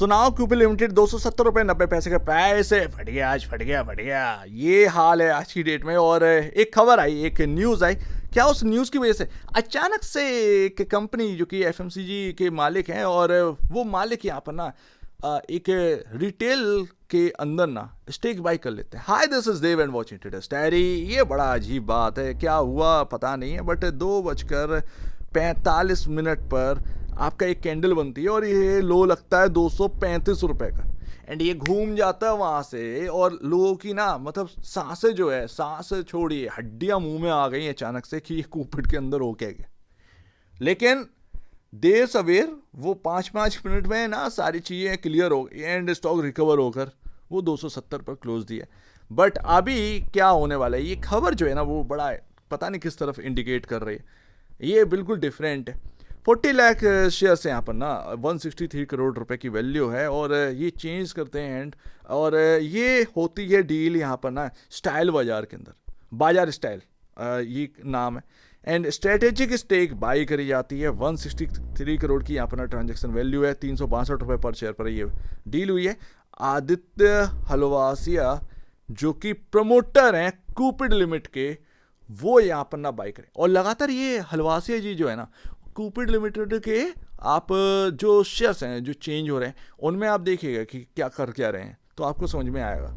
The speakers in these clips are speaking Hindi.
सुनाओ क्यूपी लिमिटेड 270 रुपये 90 पैसे का प्राइस है। फट गया आज, फट गया, फट गया। ये हाल है आज की डेट में। और एक खबर आई, एक न्यूज़ आई। क्या उस न्यूज़ की वजह से अचानक से एक कंपनी जो कि एफएमसीजी के मालिक हैं, और वो मालिक यहाँ पर ना एक रिटेल के अंदर ना स्टेक बाई कर लेते हैं। Hi, this is Dev and watching today's diary. ये बड़ा अजीब बात है, क्या हुआ पता नहीं है, बट 2:45 पर आपका एक कैंडल बनती है और ये लो लगता है 235 रुपए का। एंड ये घूम जाता है वहां से, और लोगों की ना मतलब सांसें जो है, सांस छोड़िए, हड्डियां मुंह में आ गई अचानक से कि ये कूपिट के अंदर हो क्या गया। लेकिन देर सवेर वो 5-5 मिनट में ना सारी चीज़ें क्लियर हो गई एंड स्टॉक रिकवर होकर वो 270 पर क्लोज दिया। बट अभी क्या होने वाला है, ये खबर जो है ना वो बड़ा पता नहीं किस तरफ इंडिकेट कर रही है। ये बिल्कुल डिफरेंट है। 40 लाख शेयर्स यहाँ पर ना 163 करोड़ रुपए की वैल्यू है, और ये चेंज करते हैं एंड, और ये होती है डील यहाँ पर ना स्टाइल बाजार के अंदर, बाजार स्टाइल ये नाम है। एंड स्ट्रेटेजिक स्टेक बाई करी जाती है। 163 करोड़ की यहाँ पर ना ट्रांजेक्शन वैल्यू है। 362 रुपये पर शेयर पर ये डील हुई है। आदित्य हलवासिया जो कि प्रमोटर हैं कूपिड लिमिट के, वो यहाँ पर ना बाई करें। और लगातार ये हलवासिया जी जो है ना कूपिड लिमिटेड के आप जो शेयर्स हैं जो चेंज हो रहे हैं उनमें आप देखिएगा कि क्या कर क्या रहे हैं, तो आपको समझ में आएगा।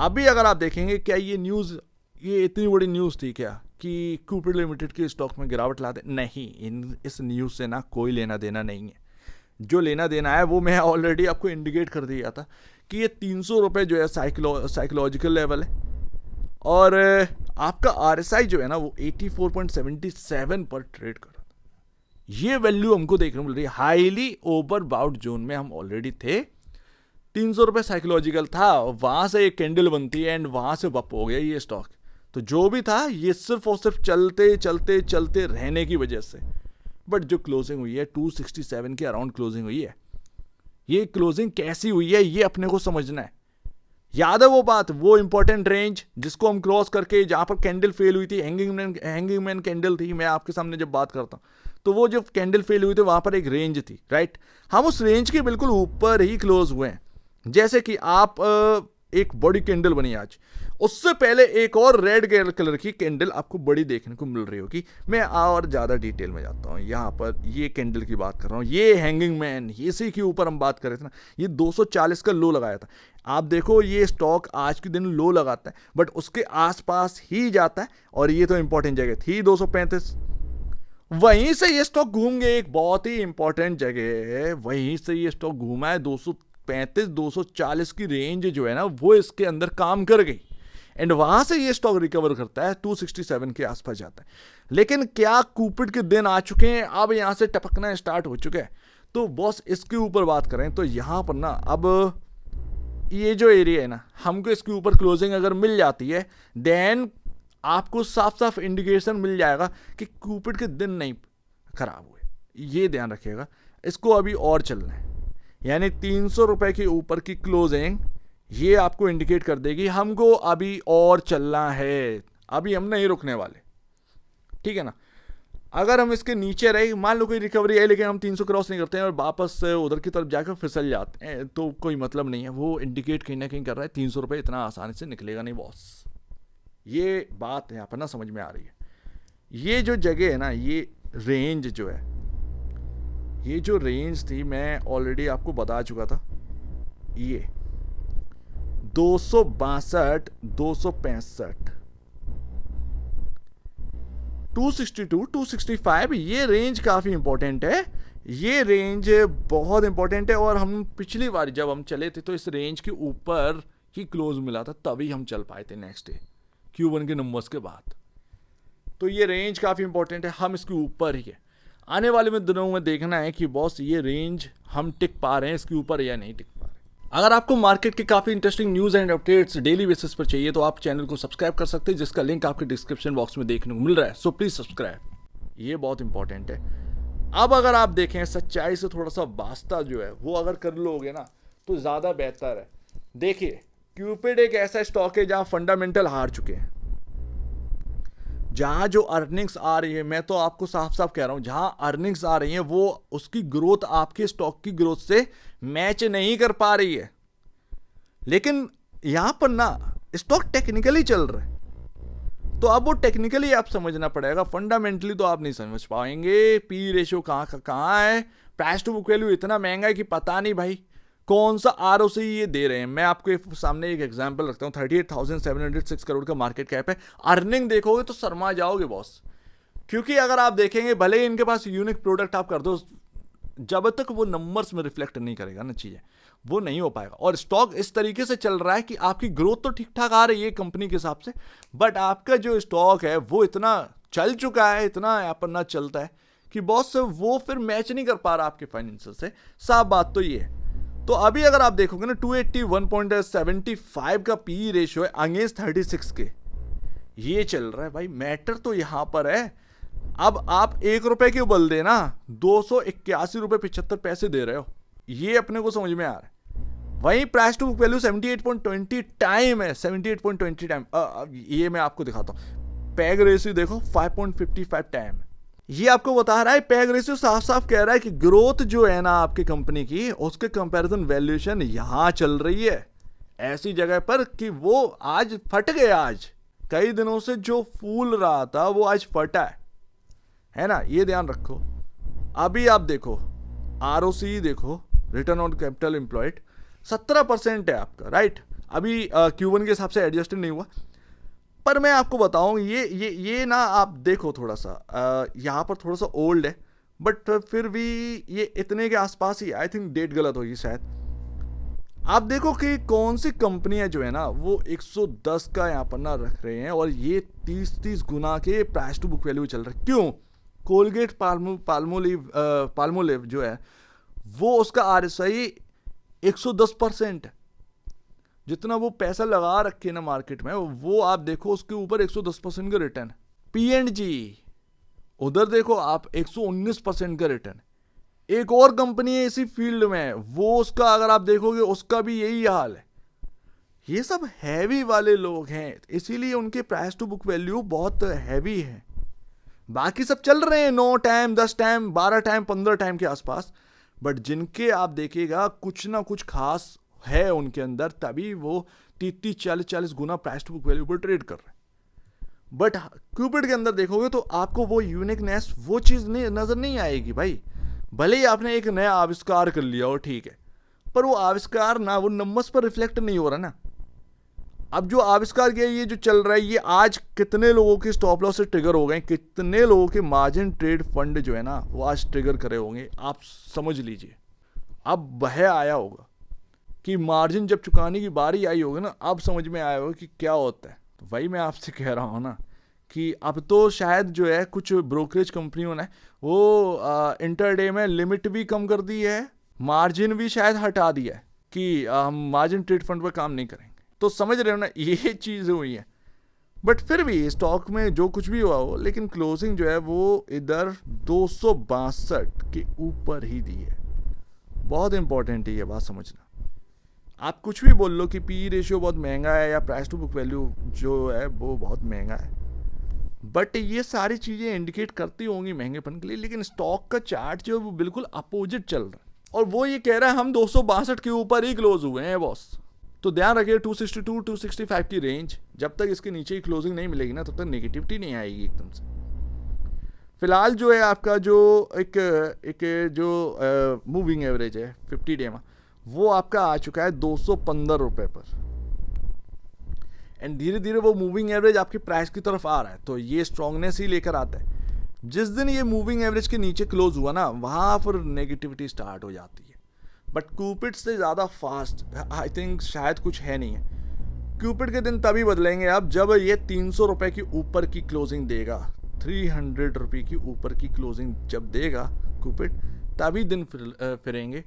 अभी अगर आप देखेंगे क्या ये न्यूज़, ये इतनी बड़ी न्यूज़ थी क्या कि कूपिड लिमिटेड के स्टॉक में गिरावट ला दे? नहीं, इस न्यूज़ से ना कोई लेना देना नहीं है। जो लेना देना है वो मैं ऑलरेडी आपको इंडिकेट कर दिया था कि ये 300 रुपये जो है साइकोलॉजिकल लेवल है, और आपका आरएसआई जो है ना वो 84.77 पर ट्रेड कर रहा था। ये वैल्यू हमको देखने को मिल रही है। हाईली ओवर बाउट जोन में हम ऑलरेडी थे। 300 रुपये साइकोलॉजिकल था, वहां से एक कैंडल बनती है एंड वहां से बप हो गया ये स्टॉक। तो जो भी था ये सिर्फ और सिर्फ चलते चलते चलते रहने की वजह से। बट जो क्लोजिंग हुई है 267 के अराउंड क्लोजिंग हुई है। ये क्लोजिंग कैसी हुई है ये अपने को समझना है। याद है वो बात, वो इंपॉर्टेंट रेंज जिसको हम क्रॉस करके, जहां पर कैंडल फेल हुई थी, हैंगिंग मैन कैंडल थी, मैं आपके सामने जब बात करता हूं तो वो जो कैंडल फेल हुई थी वहां पर एक रेंज थी, राइट। हम उस रेंज के बिल्कुल ऊपर ही क्लोज हुए हैं। जैसे कि आप एक बड़ी कैंडल बनी आज, उससे पहले एक और रेड कलर की कैंडल आपको बड़ी देखने को मिल रही होगी। मैं और ज़्यादा डिटेल में जाता हूँ। यहाँ पर ये कैंडल की बात कर रहा हूँ, ये हैंगिंग मैन, इसी के ऊपर हम बात कर रहे थे ना। ये 240 का लो लगाया था। आप देखो ये स्टॉक आज के दिन लो लगाता है बट उसके आसपास ही जाता है, और ये तो इंपॉर्टेंट जगह थी 235। वहीं से ये स्टॉक घूम गए, एक बहुत ही इंपॉर्टेंट जगह है, वहीं से ये स्टॉक घूमा है। 235-240 की रेंज जो है ना वो इसके अंदर काम कर गई, एंड वहां से ये स्टॉक रिकवर करता है, 267 के आसपास जाता है। लेकिन क्या कूपिड के दिन आ चुके हैं, अब यहां से टपकना स्टार्ट हो चुके हैं। तो बॉस इसके ऊपर बात करें तो यहां पर ना अब ये जो एरिया है ना, हमको इसके ऊपर क्लोजिंग अगर मिल जाती है देन आपको साफ साफ इंडिकेशन मिल जाएगा कि कूपिड के दिन नहीं खराब हुए। ये ध्यान रखिएगा, इसको अभी और चलना है। यानी 300 रुपए के ऊपर की क्लोजिंग ये आपको इंडिकेट कर देगी हमको अभी और चलना है, अभी हम नहीं रुकने वाले, ठीक है ना। अगर हम इसके नीचे रहे, मान लो कोई रिकवरी है लेकिन हम 300 क्रॉस नहीं करते हैं और वापस उधर की तरफ जाकर फिसल जाते हैं, तो कोई मतलब नहीं है। वो इंडिकेट कहीं ना कहीं कर रहा है 300 रुपये इतना आसानी से निकलेगा नहीं बॉस। ये बात यहाँ पर ना समझ में आ रही है। ये जो जगह है ना, ये रेंज जो है, ये जो रेंज थी मैं ऑलरेडी आपको बता चुका था। ये 262, 265, 262, 265, ये रेंज काफ़ी इंपॉर्टेंट है। ये रेंज बहुत इंपॉर्टेंट है, और हम पिछली बार जब हम चले थे तो इस रेंज के ऊपर ही क्लोज मिला था, तभी हम चल पाए थे नेक्स्ट डे Q1 के नंबर्स के बाद। तो ये रेंज काफ़ी इंपॉर्टेंट है, हम इसके ऊपर ही है। आने वाले में दिनों में देखना है कि बॉस ये रेंज हम टिक पा रहे हैं इसके ऊपर या नहीं टिक पा रहे। अगर आपको मार्केट के काफ़ी interesting news and updates daily basis पर चाहिए तो आप चैनल को सब्सक्राइब कर सकते हैं, जिसका लिंक आपके डिस्क्रिप्शन बॉक्स में देखने को मिल रहा है। सो प्लीज़ सब्सक्राइब, ये बहुत इंपॉर्टेंट है। अब अगर आप देखें सच्चाई से थोड़ा सा वास्ता जो है वो अगर कर लोगे ना तो ज़्यादा बेहतर है। देखिए क्यूपिड एक ऐसा स्टॉक है जहाँ फंडामेंटल हार चुके हैं। जहां जो अर्निंग्स आ रही है, मैं तो आपको साफ साफ कह रहा हूं, जहां अर्निंग्स आ रही है वो उसकी ग्रोथ आपके स्टॉक की ग्रोथ से मैच नहीं कर पा रही है। लेकिन यहां पर ना स्टॉक टेक्निकली चल रहा है, तो अब वो टेक्निकली आप समझना पड़ेगा, फंडामेंटली तो आप नहीं समझ पाएंगे। पी रेशियो कहाँ का कहाँ है, प्राइस टू बुक वैल्यू इतना महंगा है कि पता नहीं भाई कौन सा आरओसी ये दे रहे हैं। मैं आपके सामने एक एग्जांपल रखता हूँ, 38,706 करोड़ का मार्केट कैप है, अर्निंग देखोगे तो शर्मा जाओगे बॉस। क्योंकि अगर आप देखेंगे, भले ही इनके पास यूनिक प्रोडक्ट आप कर दो, जब तक वो नंबर्स में रिफ्लेक्ट नहीं करेगा ना चीजें, वो नहीं हो पाएगा। और स्टॉक इस तरीके से चल रहा है कि आपकी ग्रोथ तो ठीक ठाक आ रही है कंपनी के हिसाब से, बट आपका जो स्टॉक है वो इतना चल चुका है, इतना यहाँ पर ना चलता है कि बॉस वो फिर मैच नहीं कर पा रहा आपके फाइनेंशियल से। साफ बात तो ये है। तो अभी अगर आप देखोगे ना 281.75 का पी रेशियो है अगेंस्ट 36 के, ये चल रहा है भाई। मैटर तो यहां पर है, अब आप 1 रुपए के बल दे ना 281.75 दे रहे हो, ये अपने को समझ में आ रहा है। वहीं price to book value 78.20 time है, 78.20 टाइम। ये मैं आपको दिखाता हूं, पैग रेशियो देखो 5.55 टाइम। ये आपको बता रहा है, पैग रेशियो साफ साफ कह रहा है कि ग्रोथ जो है ना आपकी कंपनी की, उसके कंपैरिजन वैल्यूएशन यहां चल रही है ऐसी जगह पर कि वो आज फट गया। आज कई दिनों से जो फूल रहा था वो आज फटा है ना, ये ध्यान रखो। अभी आप देखो आरओसी देखो, रिटर्न ऑन कैपिटल एम्प्लॉयड 17% है आपका, राइट। अभी Q1 के हिसाब से एडजस्टेड नहीं हुआ, पर मैं आपको बताऊं ये ना आप देखो थोड़ा सा यहाँ पर थोड़ा सा ओल्ड है, बट फिर भी ये इतने के आसपास ही, आई थिंक डेट गलत होगी शायद। आप देखो कि कौन सी कंपनियां जो है ना वो 110 का यहाँ पर ना रख रहे हैं और ये 30 गुना के प्राइस टू बुक वैल्यू चल रहा है। क्यों? कोलगेट पाल्मोलिव जो है वो उसका आरएसआई 110%, जितना वो पैसा लगा रखे ना मार्केट में, वो आप देखो उसके ऊपर 110% का रिटर्न। P&G उधर देखो आप 119% का रिटर्न। एक और कंपनी है इसी फील्ड में, वो उसका अगर आप देखोगे उसका भी यही हाल है। ये सब हैवी वाले लोग हैं, इसीलिए उनके प्राइस टू बुक वैल्यू बहुत हैवी है। बाकी सब चल रहे हैं 9 टाइम 10 टाइम 12 टाइम 15 टाइम के आसपास, बट जिनके आप देखिएगा कुछ ना कुछ खास है उनके अंदर, तभी वो 30-40 गुना प्राइस टू बुक वैल्यू पर ट्रेड कर रहे हैं। बट क्यूपिड के अंदर देखोगे तो आपको वो यूनिकनेस, वो चीज नहीं नजर नहीं आएगी भाई। भले ही आपने एक नया आविष्कार कर लिया हो, ठीक है, पर वो आविष्कार ना वो नंबर्स पर रिफ्लेक्ट नहीं हो रहा ना। अब जो आविष्कार किया, ये जो चल रहा है, ये आज कितने लोगों के स्टॉप लॉस से ट्रिगर हो गए, कितने लोगों के मार्जिन ट्रेड फंड जो है ना वो आज ट्रिगर करे होंगे, आप समझ लीजिए। अब वह आया होगा कि मार्जिन जब चुकाने की बारी आई होगी ना, अब समझ में आया होगा कि क्या होता है। तो वही मैं आपसे कह रहा हूँ ना कि अब तो शायद जो है कुछ ब्रोकरेज कंपनियों ने वो इंटरडे में लिमिट भी कम कर दी है, मार्जिन भी शायद हटा दिया है कि हम मार्जिन ट्रेड फंड पर काम नहीं करेंगे। तो समझ रहे हो ना, ये चीज़ हुई है। बट फिर भी स्टॉक में जो कुछ भी हुआ हो, लेकिन क्लोजिंग जो है वो इधर 262 के ऊपर ही दी है। बहुत इंपॉर्टेंट है ये बात समझना। आप कुछ भी बोल लो कि पी रेशियो बहुत महंगा है या प्राइस टू बुक वैल्यू जो है वो बहुत महंगा है, बट ये सारी चीज़ें इंडिकेट करती होंगी महंगेपन के लिए, लेकिन स्टॉक का चार्ट जो है वो बिल्कुल अपोजिट चल रहा है और वो ये कह रहा है हम 262 के ऊपर ही क्लोज हुए हैं बॉस। तो ध्यान रखिए 262-265 की रेंज, जब तक इसके नीचे ही क्लोजिंग नहीं मिलेगी ना तब तक नेगेटिविटी नहीं आएगी एकदम से। फिलहाल जो है आपका जो एक जो मूविंग एवरेज है 50 डे में, वो आपका आ चुका है 215 रुपए पर, एंड धीरे धीरे वो मूविंग एवरेज आपकी प्राइस की तरफ आ रहा है। तो ये स्ट्रांगनेस ही लेकर आता है। जिस दिन ये मूविंग एवरेज के नीचे क्लोज हुआ ना, वहां पर नेगेटिविटी स्टार्ट हो जाती है। बट क्यूपिड से ज़्यादा फास्ट आई थिंक शायद कुछ है नहीं है। क्यूपिड के दिन तभी बदलेंगे अब जब ये 300 रुपये की ऊपर की क्लोजिंग देगा, 300 रुपये की ऊपर की क्लोजिंग जब देगा क्यूपिड, तभी दिन फिरेंगे।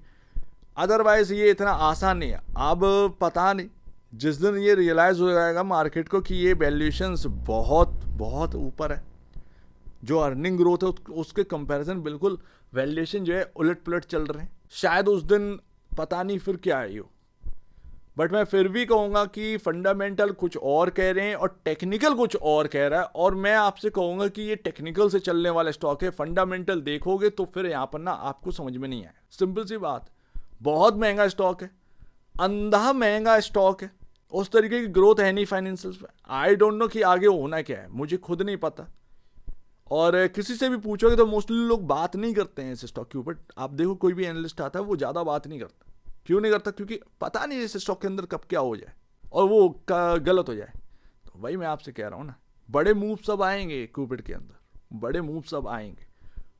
अदरवाइज ये इतना आसान नहीं है। अब पता नहीं जिस दिन ये रियलाइज़ हो जाएगा मार्केट को कि ये वैल्यूएशंस बहुत बहुत ऊपर है, जो अर्निंग ग्रोथ है उसके कंपैरिजन बिल्कुल वैल्यूएशन जो है उलट पुलट चल रहे हैं, शायद उस दिन पता नहीं फिर क्या आई हो। बट मैं फिर भी कहूंगा कि फंडामेंटल कुछ और कह रहे हैं और टेक्निकल कुछ और कह रहा है, और मैं आपसे कहूंगा कि ये टेक्निकल से चलने वाला स्टॉक है, फंडामेंटल देखोगे तो फिर यहां पर ना आपको समझ में नहीं आए। सिंपल सी बात, बहुत महंगा स्टॉक है, अंधा महंगा स्टॉक है, उस तरीके की ग्रोथ है नहीं फाइनेंशियल्स में। आई डोंट नो कि आगे होना क्या है, मुझे खुद नहीं पता, और किसी से भी पूछोगे तो मोस्टली लोग बात नहीं करते हैं इस स्टॉक के ऊपर। आप देखो कोई भी एनालिस्ट आता है वो ज़्यादा बात नहीं करता। क्यों नहीं करता? क्योंकि पता नहीं इस स्टॉक के अंदर कब क्या हो जाए और वो गलत हो जाए। तो वही मैं आपसे कह रहा हूँ ना, बड़े मूव सब आएंगे क्यूपिड के अंदर, बड़े मूव सब आएंगे,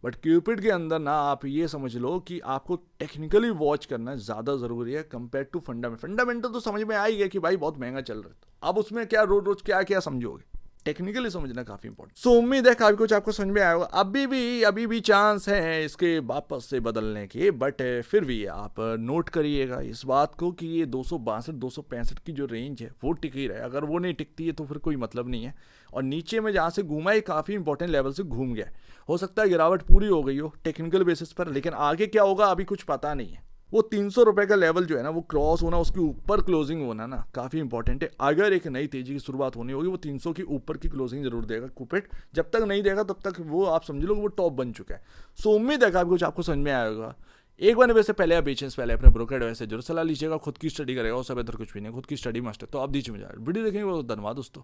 बट क्यूपिड के अंदर ना आप ये समझ लो कि आपको टेक्निकली वॉच करना ज़्यादा ज़रूरी है कंपेयर टू फंडामेंटल तो समझ में आ ही गया कि भाई बहुत महंगा चल रहा है, अब उसमें क्या रोज रोज क्या क्या समझोगे, टेक्निकली समझना काफी इंपॉर्टेंट। सो उम्मीद है काफी कुछ आपको समझ में आया होगा। अभी भी चांस है इसके वापस से बदलने के, बट फिर भी आप नोट करिएगा इस बात को कि ये 262 265 की जो रेंज है वो टिकी रहे। अगर वो नहीं टिकती है तो फिर कोई मतलब नहीं है, और नीचे में जहाँ से घूमा ये काफ़ी इंपॉर्टेंट लेवल से घूम गया। हो सकता है गिरावट पूरी हो गई हो टेक्निकल बेसिस पर, लेकिन आगे क्या होगा अभी कुछ पता नहीं है। वो 300 रुपए का लेवल जो है ना वो क्रॉस होना, उसके ऊपर क्लोजिंग होना ना काफ़ी इंपॉर्टेंट है। अगर एक नई तेजी की शुरुआत होनी होगी वो 300 के ऊपर की क्लोजिंग जरूर देगा क्यूपिड, जब तक नहीं देगा तब तक वो आप समझ लो वो टॉप बन चुका है। सो उम्मीद है काफ़ी कुछ आपको समझ में आएगा। एक बार वैसे पहले आप बेचेंस पहले अपने ब्रोकर एडवाइस से जरूर सलाह लीजिएगा, खुद की स्टडी करेगा, उससे बेहतर कुछ भी नहीं, खुद की स्टडी मस्ट है। तो आप दीजिए मुझे वीडियो देखेंगे वो धन्यवाद दोस्तों।